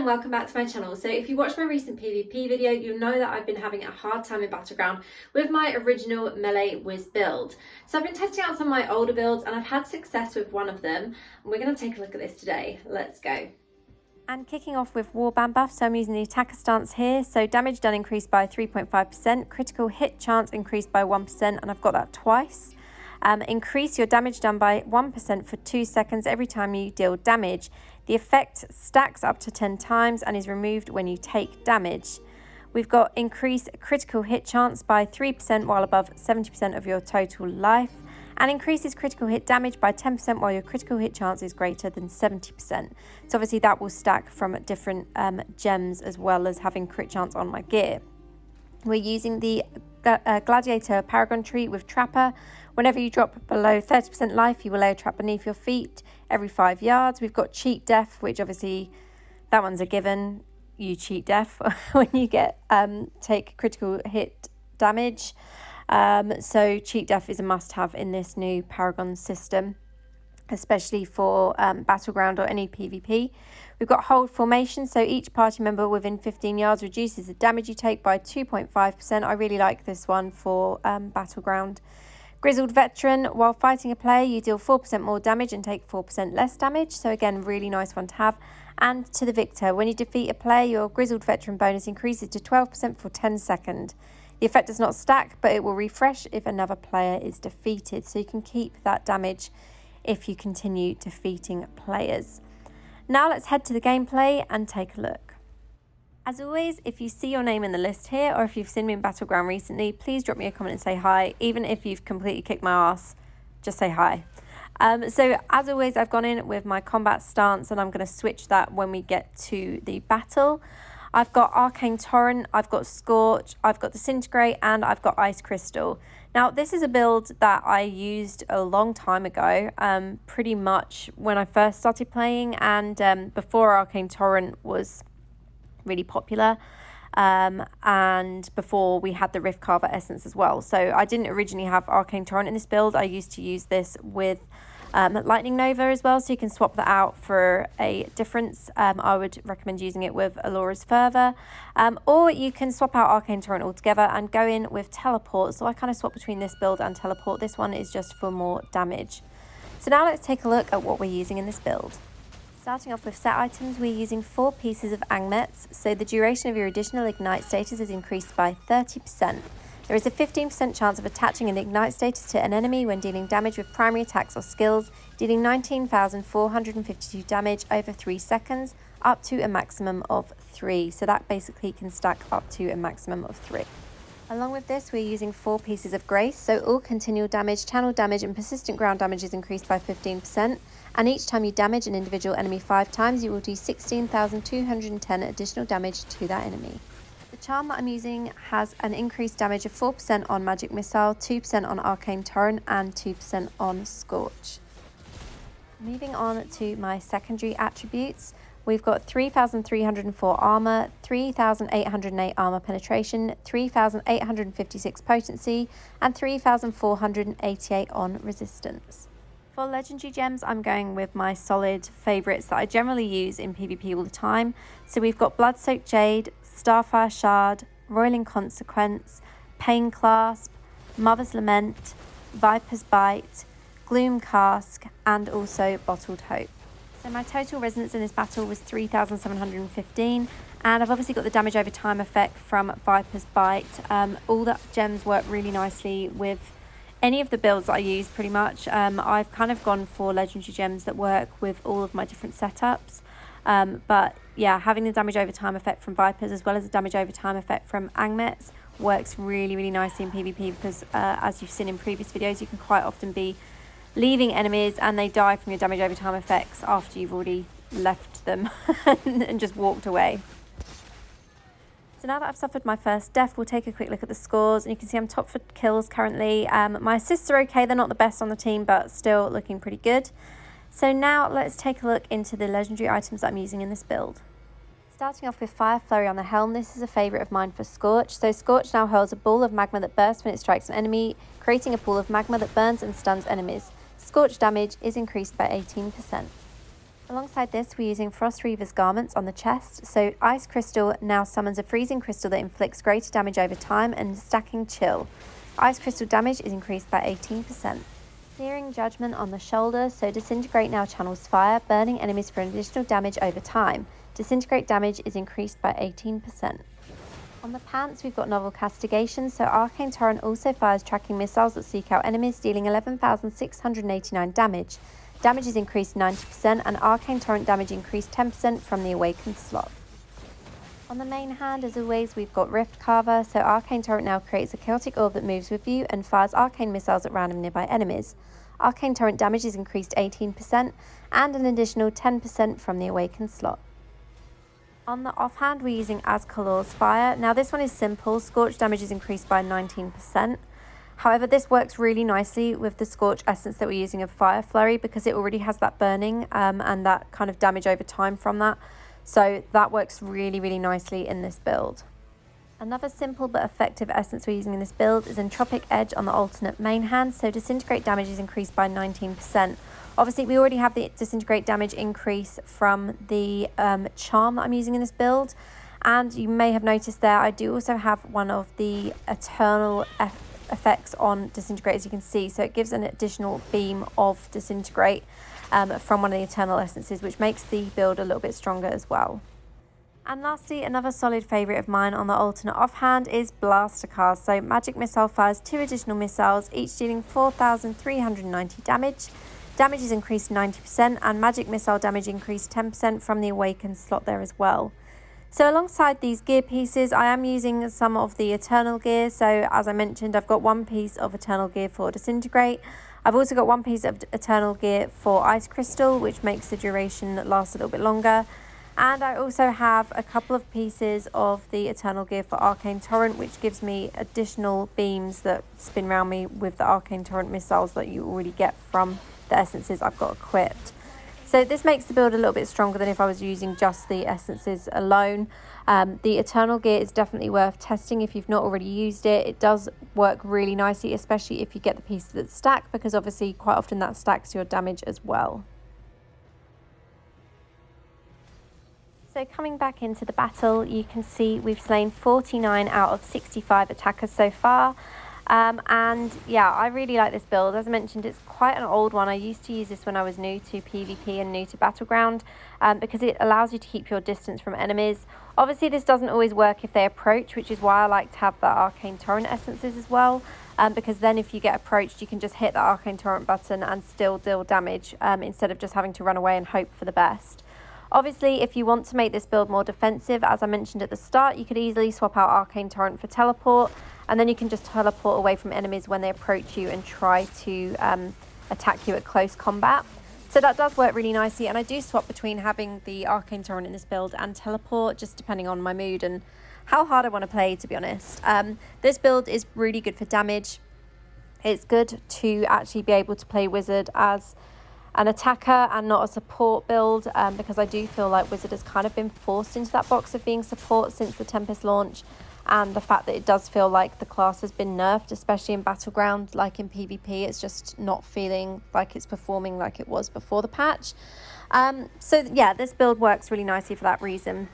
and welcome back to my channel. So if you watched my recent PvP video, you'll know that I've been having a hard time in Battleground with my original melee whiz build. So I've been testing out some of my older builds and I've had success with one of them. And we're going to take a look at this today. Let's go. And kicking off with Warband buff, so I'm using the attacker stance here. So damage done increased by 3.5%, critical hit chance increased by 1%, and I've got that twice. Increase your damage done by 1% for 2 seconds every time you deal damage. The effect stacks up to 10 times and is removed when you take damage. We've got increase critical hit chance by 3% while above 70% of your total life, and increases critical hit damage by 10% while your critical hit chance is greater than 70%. So obviously that will stack from different gems as well as having crit chance on my gear. We're using the Gladiator Paragon tree with Trapper. Whenever you drop below 30% life, you will lay a trap beneath your feet every 5 yards. We've got Cheat Death, which obviously that one's a given. You cheat death when you get take critical hit damage. So Cheat Death is a must-have in this new Paragon system, especially for Battleground or any PvP. We've got Hold Formation, so each party member within 15 yards reduces the damage you take by 2.5%. I really like this one for Battleground. Grizzled Veteran, while fighting a player, you deal 4% more damage and take 4% less damage. So again, really nice one to have. And to the Victor, when you defeat a player, your Grizzled Veteran bonus increases to 12% for 10 seconds. The effect does not stack, but it will refresh if another player is defeated. So you can keep that damage if you continue defeating players. Now let's head to the gameplay and take a look. As always, if you see your name in the list here, or if you've seen me in Battleground recently, please drop me a comment and say hi. Even if you've completely kicked my ass, just say hi. So as always, I've gone in with my combat stance and I'm going to switch that when we get to the battle. I've got Arcane Torrent, I've got Scorch, I've got Disintegrate, and I've got Ice Crystal. Now, this is a build that I used a long time ago, pretty much when I first started playing, and before Arcane Torrent was really popular, and before we had the Rift Carver Essence as well. So I didn't originally have Arcane Torrent in this build. I used to use this with Lightning Nova as well, so you can swap that out for a difference. I would recommend using it with Alora's Fervor, or you can swap out Arcane Torrent altogether and go in with Teleport. So I kind of swap between this build and Teleport. This one is just for more damage. So now let's take a look at what we're using in this build. Starting off with set items, we're using 4 pieces of Angmets, so the duration of your additional Ignite status is increased by 30%. There is a 15% chance of attaching an Ignite status to an enemy when dealing damage with primary attacks or skills, dealing 19,452 damage over 3 seconds, up to a maximum of 3. So that basically can stack up to a maximum of 3. Along with this, we're using 4 pieces of Grace, so all continual damage, channel damage, and persistent ground damage is increased by 15%, and each time you damage an individual enemy 5 times, you will do 16,210 additional damage to that enemy. The charm that I'm using has an increased damage of 4% on Magic Missile, 2% on Arcane Torrent, and 2% on Scorch. Moving on to my secondary attributes, we've got 3,304 armor, 3,808 armor penetration, 3,856 potency, and 3,488 on resistance. For legendary gems, I'm going with my solid favourites that I generally use in PvP all the time. So we've got Blood-Soaked Jade, Starfire Shard, Roiling Consequence, Pain Clasp, Mother's Lament, Viper's Bite, Gloom Cask, and also Bottled Hope. So my total resonance in this battle was 3,715, and I've obviously got the damage over time effect from Viper's Bite. All the gems work really nicely with any of the builds that I use pretty much. I've kind of gone for legendary gems that work with all of my different setups. But yeah, having the damage over time effect from Vipers as well as the damage over time effect from Angmets works really, really nicely in PvP because as you've seen in previous videos, you can quite often be leaving enemies and they die from your damage over time effects after you've already left them and just walked away. So now that I've suffered my first death, we'll take a quick look at the scores, and you can see I'm top for kills currently. My assists are okay, they're not the best on the team, but still looking pretty good. So now let's take a look into the legendary items that I'm using in this build. Starting off with Fire Flurry on the helm, this is a favourite of mine for Scorch. So Scorch now hurls a ball of magma that bursts when it strikes an enemy, creating a pool of magma that burns and stuns enemies. Scorch damage is increased by 18%. Alongside this, we're using Frost Reaver's garments on the chest, so Ice Crystal now summons a freezing crystal that inflicts greater damage over time, and stacking Chill. Ice Crystal damage is increased by 18%. Searing Judgment on the shoulder, so Disintegrate now channels fire, burning enemies for additional damage over time. Disintegrate damage is increased by 18%. On the pants, we've got Novel Castigation, so Arcane Torrent also fires tracking missiles that seek out enemies, dealing 11,689 damage. Damage is increased 90%, and Arcane Torrent damage increased 10% from the Awakened slot. On the main hand, as always, we've got Rift Carver, so Arcane Torrent now creates a chaotic orb that moves with you and fires arcane missiles at random nearby enemies. Arcane Torrent damage is increased 18%, and an additional 10% from the Awakened slot. On the offhand, we're using Azkalor's Fire. Now this one is simple. Scorch damage is increased by 19%. However, this works really nicely with the Scorch essence that we're using of Fire Flurry, because it already has that burning and that kind of damage over time from that. So that works really, really nicely in this build. Another simple but effective essence we're using in this build is Entropic Edge on the alternate main hand, so Disintegrate damage is increased by 19%. Obviously, we already have the Disintegrate damage increase from the charm that I'm using in this build, and you may have noticed there I do also have one of the Eternal effects on Disintegrate, as you can see, so it gives an additional beam of Disintegrate from one of the Eternal essences, which makes the build a little bit stronger as well. And lastly, another solid favourite of mine on the alternate offhand is Blaster Cast. So Magic Missile fires 2 additional missiles, each dealing 4,390 damage. Damage is increased 90%, and Magic Missile damage increased 10% from the Awakened slot there as well. So alongside these gear pieces, I am using some of the Eternal gear. So as I mentioned, I've got one piece of Eternal gear for Disintegrate. I've also got one piece of Eternal gear for Ice Crystal, which makes the duration last a little bit longer. And I also have a couple of pieces of the Eternal gear for Arcane Torrent, which gives me additional beams that spin around me with the Arcane Torrent missiles that you already get from the essences I've got equipped. So this makes the build a little bit stronger than if I was using just the essences alone. The Eternal gear is definitely worth testing if you've not already used it. It does work really nicely, especially if you get the pieces that stack, because obviously quite often that stacks your damage as well. So coming back into the battle, you can see we've slain 49 out of 65 attackers so far. And yeah, I really like this build. As I mentioned, it's quite an old one. I used to use this when I was new to PvP and new to Battleground, because it allows you to keep your distance from enemies. Obviously, this doesn't always work if they approach, which is why I like to have the Arcane Torrent essences as well, because then if you get approached, you can just hit the Arcane Torrent button and still deal damage, instead of just having to run away and hope for the best. Obviously, if you want to make this build more defensive, as I mentioned at the start, you could easily swap out Arcane Torrent for Teleport, and then you can just teleport away from enemies when they approach you and try to attack you at close combat. So that does work really nicely, and I do swap between having the Arcane Torrent in this build and Teleport, just depending on my mood and how hard I want to play, to be honest. This build is really good for damage. It's good to actually be able to play Wizard as an attacker and not a support build, because I do feel like Wizard has kind of been forced into that box of being support since the Tempest launch, and the fact that it does feel like the class has been nerfed, especially in Battleground. Like in PvP, it's just not feeling like it's performing like it was before the patch. So yeah, this build works really nicely for that reason.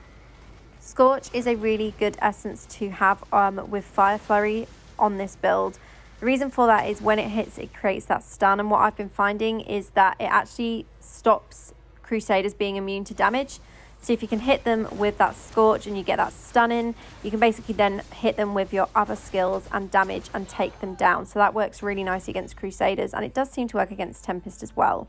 Scorch is a really good essence to have with Fire Flurry on this build. The reason for that is when it hits, it creates that stun, and what I've been finding is that it actually stops Crusaders being immune to damage. So if you can hit them with that Scorch and you get that stun in, you can basically then hit them with your other skills and damage and take them down. So that works really nicely against Crusaders, and it does seem to work against Tempest as well.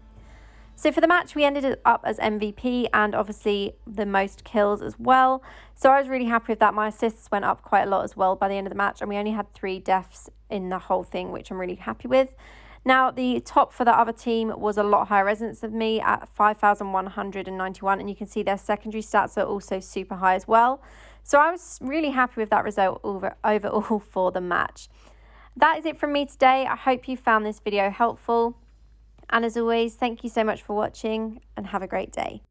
So for the match, we ended up as MVP and obviously the most kills as well. So I was really happy with that. My assists went up quite a lot as well by the end of the match, and we only had 3 deaths in the whole thing, which I'm really happy with. Now, the top for the other team was a lot higher resonance than me at 5,191, and you can see their secondary stats are also super high as well. So I was really happy with that result overall for the match. That is it from me today. I hope you found this video helpful. And as always, thank you so much for watching and have a great day.